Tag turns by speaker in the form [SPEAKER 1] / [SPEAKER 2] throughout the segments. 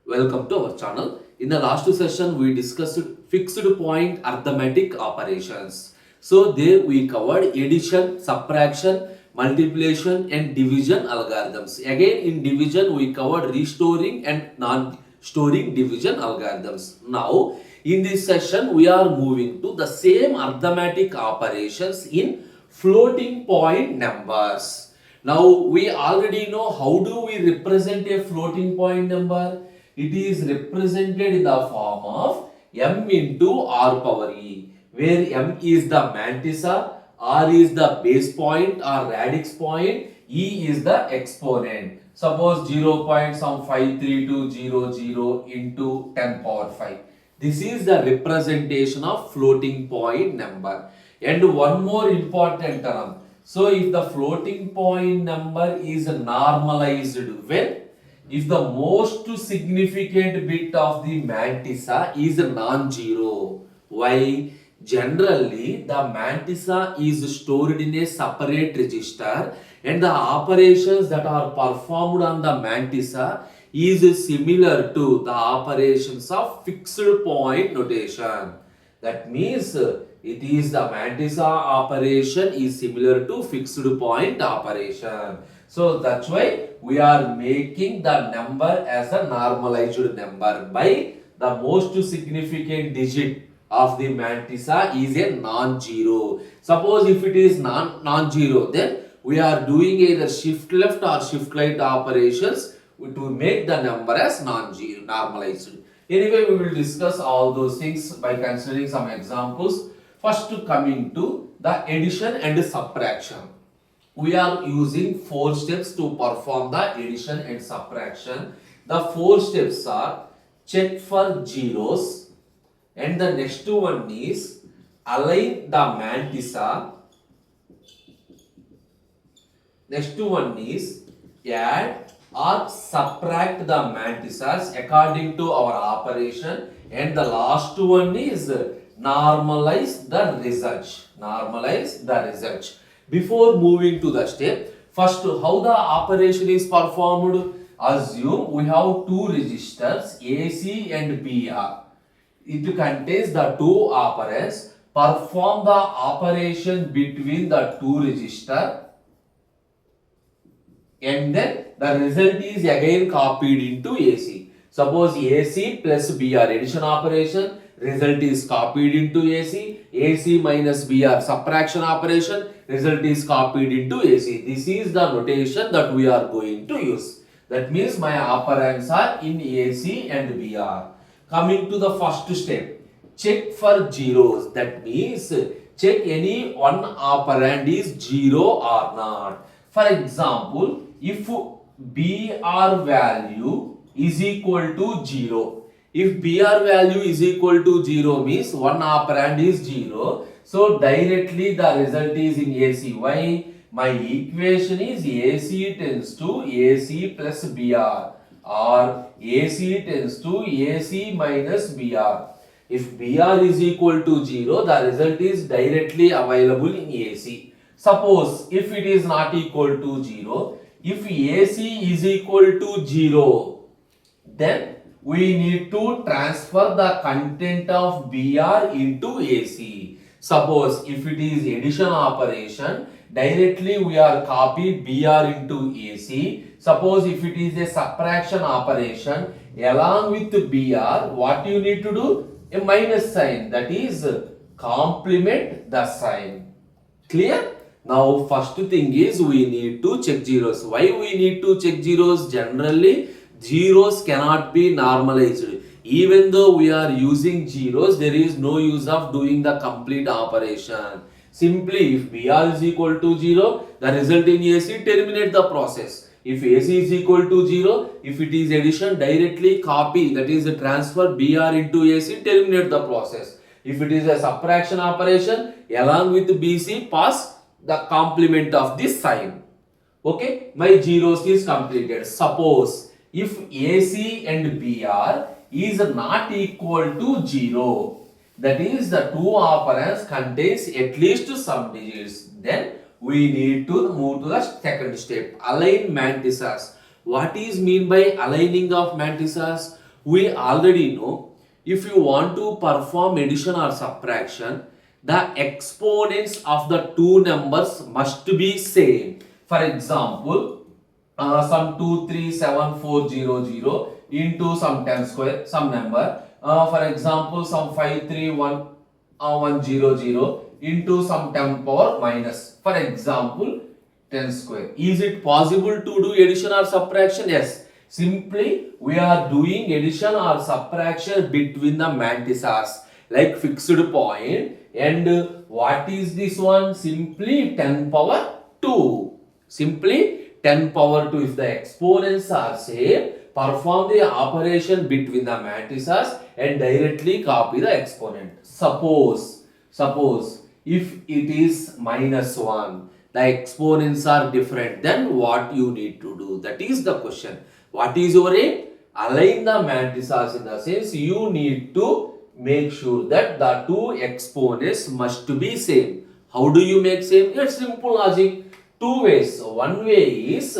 [SPEAKER 1] Welcome to our channel. In the last session, we discussed fixed point arithmetic operations. So there we covered addition, subtraction, multiplication and division algorithms. Again in division we covered restoring and non-storing division algorithms. Now in this session we are moving to the same arithmetic operations in floating point numbers. Now we already know how do we represent a floating point number. It is represented in the form of m into r power e, where m is the mantissa, r is the base point or radix point, e is the exponent. Suppose 0.53200 into 10 power 5. This is the representation of floating point number. And one more important term. So if the floating point number is normalized when? If the most significant bit of the mantissa is non-zero. Why? Generally, the mantissa is stored in a separate register and the operations that are performed on the mantissa is similar to the operations of fixed point notation. That means it is the mantissa operation is similar to fixed point operation. So that's why we are making the number as a normalized number by the most significant digit of the mantissa is a non-zero. Suppose if it is non-zero, then we are doing either shift left or shift right operations to make the number as non-zero normalized. Anyway, we will discuss all those things by considering some examples. First, coming to the addition and subtraction. We are using 4 steps to perform the addition and subtraction. The 4 steps are check for zeros, and the next one is align the mantissa. Next one is add or subtract the mantissas according to our operation, and the last one is normalize the result. Normalize the result. Before moving to the step, first how the operation is performed. Assume we have two registers AC and BR. It contains the two operands. Perform the operation between the two registers, and then the result is again copied into AC. Suppose AC plus BR addition operation, result is copied into AC. AC minus BR subtraction operation, result is copied into AC. This is the notation that we are going to use. That means my operands are in AC and BR. Coming to the first step, check for zeros. That means check any one operand is 0 or not. For example, if BR value is equal to 0, if BR value is equal to 0 means one operand is 0. So directly the result is in AC. Why? My equation is AC tends to AC plus BR or AC tends to AC minus BR. If BR is equal to 0, the result is directly available in AC. Suppose if it is not equal to 0, if AC is equal to 0, then we need to transfer the content of BR into AC. Suppose if it is addition operation, directly we are copy BR into AC. Suppose if it is a subtraction operation, along with BR, what you need to do? A minus sign, that is complement the sign. Clear? Now first thing is we need to check zeros. Why we need to check zeros? Generally zeros cannot be normalized. Even though we are using zeros, there is no use of doing the complete operation. Simply if BR is equal to 0, the result in AC, terminate the process. If AC is equal to 0, if it is addition, directly copy, that is transfer BR into AC, terminate the process. If it is a subtraction operation, along with BC, pass the complement of this sign. Okay, my zeros is completed. Suppose if AC and BR is not equal to 0, that is the two operands contains at least some digits, then we need to move to the second step, align mantissas. What is mean by aligning of mantissas? We already know if you want to perform addition or subtraction, the exponents of the two numbers must be same. For example, some 237,400 into some 10 square, some number. For example, some 531,100 into some 10 power minus. For example, 10 square. Is it possible to do addition or subtraction? Yes. Simply, we are doing addition or subtraction between the mantissas, like fixed point. And what is this one? Simply 10 power 2. Simply 10 power 2. If the exponents are same, perform the operation between the mantissas and directly copy the exponent. Suppose if it is minus 1, the exponents are different, then what you need to do? That is the question. What is your aim? Align the mantissas, in the sense you need to make sure that the two exponents must be same. How do you make same? It's simple logic. Two ways. One way is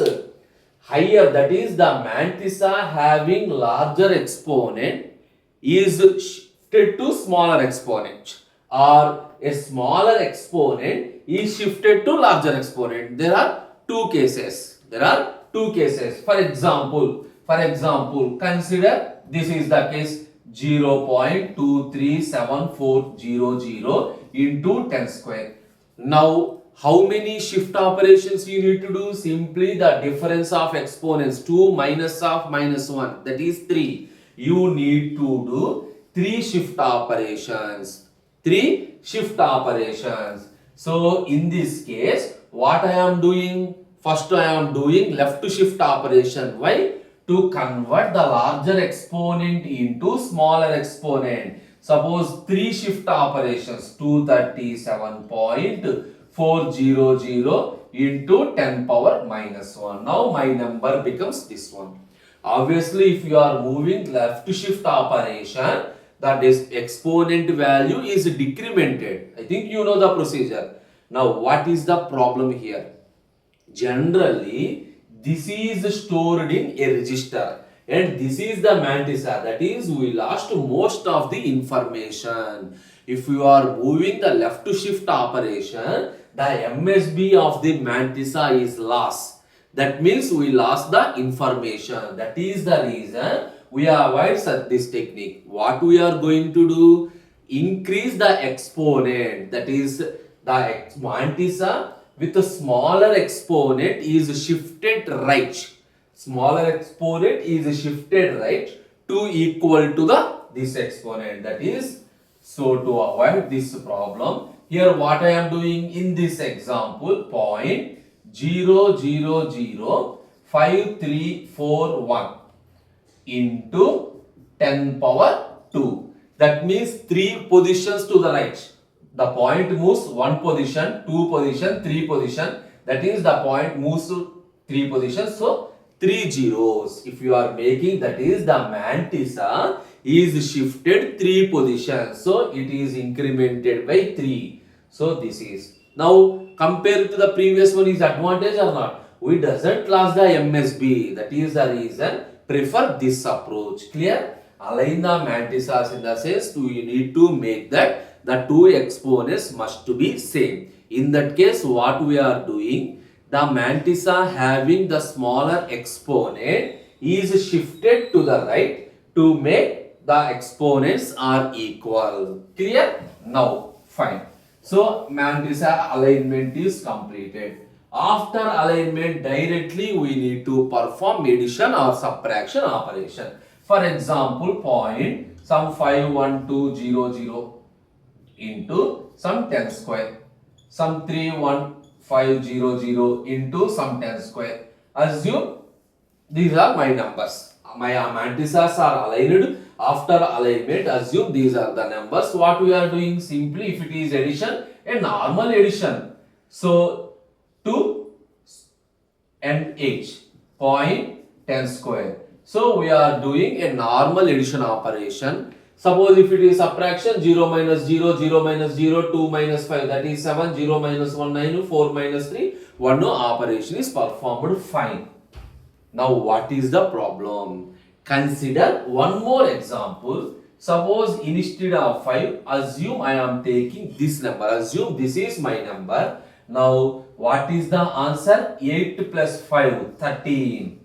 [SPEAKER 1] higher, that is the mantissa having larger exponent is shifted to smaller exponent, or a smaller exponent is shifted to larger exponent. There are two cases. For example, consider this is the case 0.237400 into 10 square. Now, how many shift operations you need to do? Simply the difference of exponents, 2 minus of minus 1, that is 3. You need to do 3 shift operations. So in this case, what I am doing? First I am doing left shift operation. Why? To convert the larger exponent into smaller exponent. Suppose 3 shift operations, 237.400 into 10 power minus 1. Now my number becomes this one. Obviously, if you are moving left shift operation, that is exponent value is decremented. I think you know the procedure. Now what is the problem here? Generally, this is stored in a register and this is the mantissa, that is we lost most of the information. If you are moving the left shift operation, the MSB of the mantissa is lost. That means we lost the information. That is the reason we avoid this technique. What we are going to do? Increase the exponent, that is the mantissa with a smaller exponent is shifted right. Smaller exponent is shifted right to equal to this exponent. That is, so to avoid this problem, here what I am doing in this example, 0.0005341 into 10 power 2. That means 3 positions to the right. The point moves 1 position, 2 position, 3 position. That is, the point moves to 3 positions. So 3 zeros. If you are making, that is the mantissa is shifted 3 positions. So it is incremented by 3. So this is. Now compared to the previous one, is advantage or not? We doesn't lose the MSB. That is the reason. Prefer this approach. Clear? Align the mantissas, in the sense you need to make that the two exponents must be same. In that case, what we are doing? The mantissa having the smaller exponent is shifted to the right to make the exponents are equal. Clear? Now, fine. So, mantissa alignment is completed. After alignment, directly we need to perform addition or subtraction operation. For example, point some 51200 into some 10 square, some 31500 into some 10 square. Assume these are my numbers. My mantissas are aligned. After alignment, assume these are the numbers. What we are doing? Simply, if it is addition, a normal addition. So 2 and h, point 10 square. So we are doing a normal addition operation. Suppose if it is subtraction, 0 minus 0, 0 minus 0, 2 minus 5, that is 7, 0 minus 1, 9, 4 minus 3, 1 operation is performed fine. Now what is the problem? Consider one more example. Suppose instead of 5, assume I am taking this number. Assume this is my number. Now, what is the answer? 8 plus 5, 13.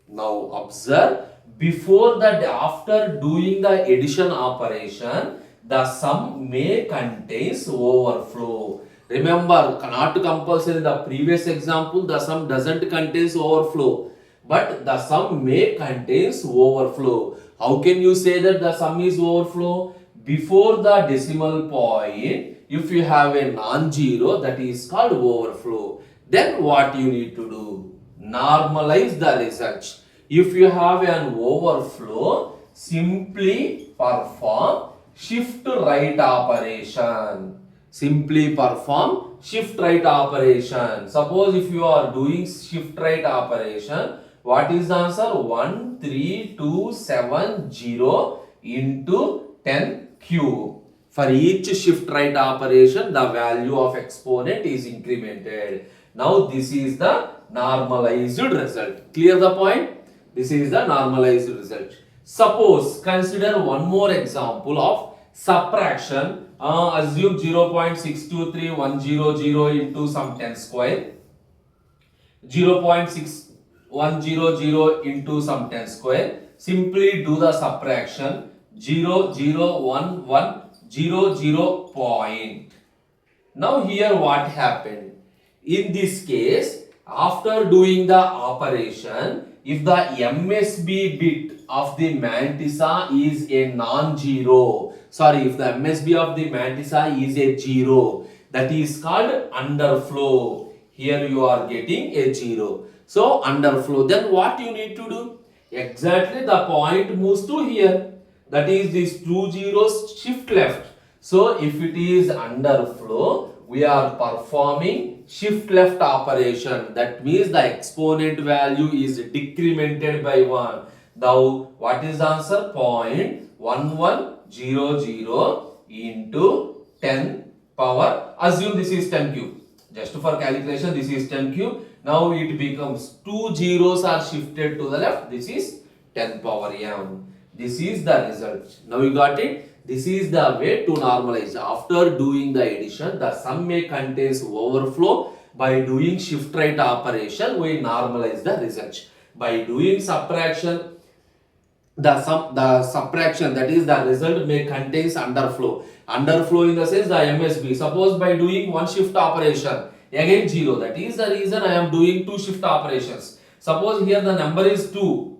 [SPEAKER 1] Now, observe, before that, after doing the addition operation, the sum may contains overflow. Remember, not compulsory in the previous example, the sum doesn't contains overflow. But the sum may contains overflow. How can you say that the sum is overflow? Before the decimal point, if you have a non-zero, that is called overflow. Then what you need to do? Normalize the result. If you have an overflow, simply perform shift right operation. Simply perform shift right operation. Suppose if you are doing shift right operation, what is the answer? 13270 into 10 cube. For each shift right operation, the value of exponent is incremented. Now this is the normalized result. Clear the point? This is the normalized result. Suppose, consider one more example of subtraction. Assume 0.623100 into some 10 square. 0.6100 into some 10 square. Simply do the subtraction. 0.01100 point. Now here what happened? In this case, after doing the operation, if the MSB bit of the Mantissa is a non-zero, if the MSB of the Mantissa is a 0, that is called underflow. Here you are getting a 0. So underflow. Then what you need to do? Exactly the point moves to here. That is these 2 zeros shift left. So if it is underflow, we are performing shift left operation. That means the exponent value is decremented by 1. Now, what is the answer? 0.1100 into 10 power. Assume this is 10 cube. Just for calculation, this is 10 cube. Now it becomes 2 zeros are shifted to the left. This is 10 power m. This is the result. Now you got it? This is the way to normalize. After doing the addition, the sum may contains overflow. By doing shift right operation, we normalize the result. By doing subtraction, the subtraction, that is the result may contains underflow. Underflow in the sense the MSB. Suppose by doing one shift operation, again 0. That is the reason I am doing two shift operations. Suppose here the number is 2.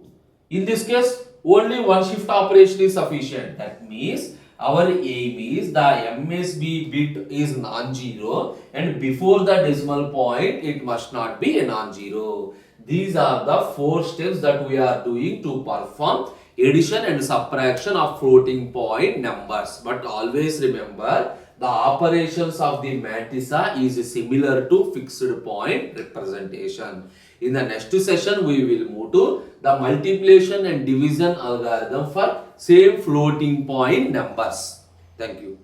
[SPEAKER 1] In this case, only one shift operation is sufficient. That means our aim is the MSB bit is non-zero, and before the decimal point it must not be a non-zero. These are the 4 steps that we are doing to perform addition and subtraction of floating point numbers. But always remember, the operations of the Mantissa is similar to fixed point representation. In the next session, we will move to the multiplication and division algorithm for same floating point numbers. Thank you.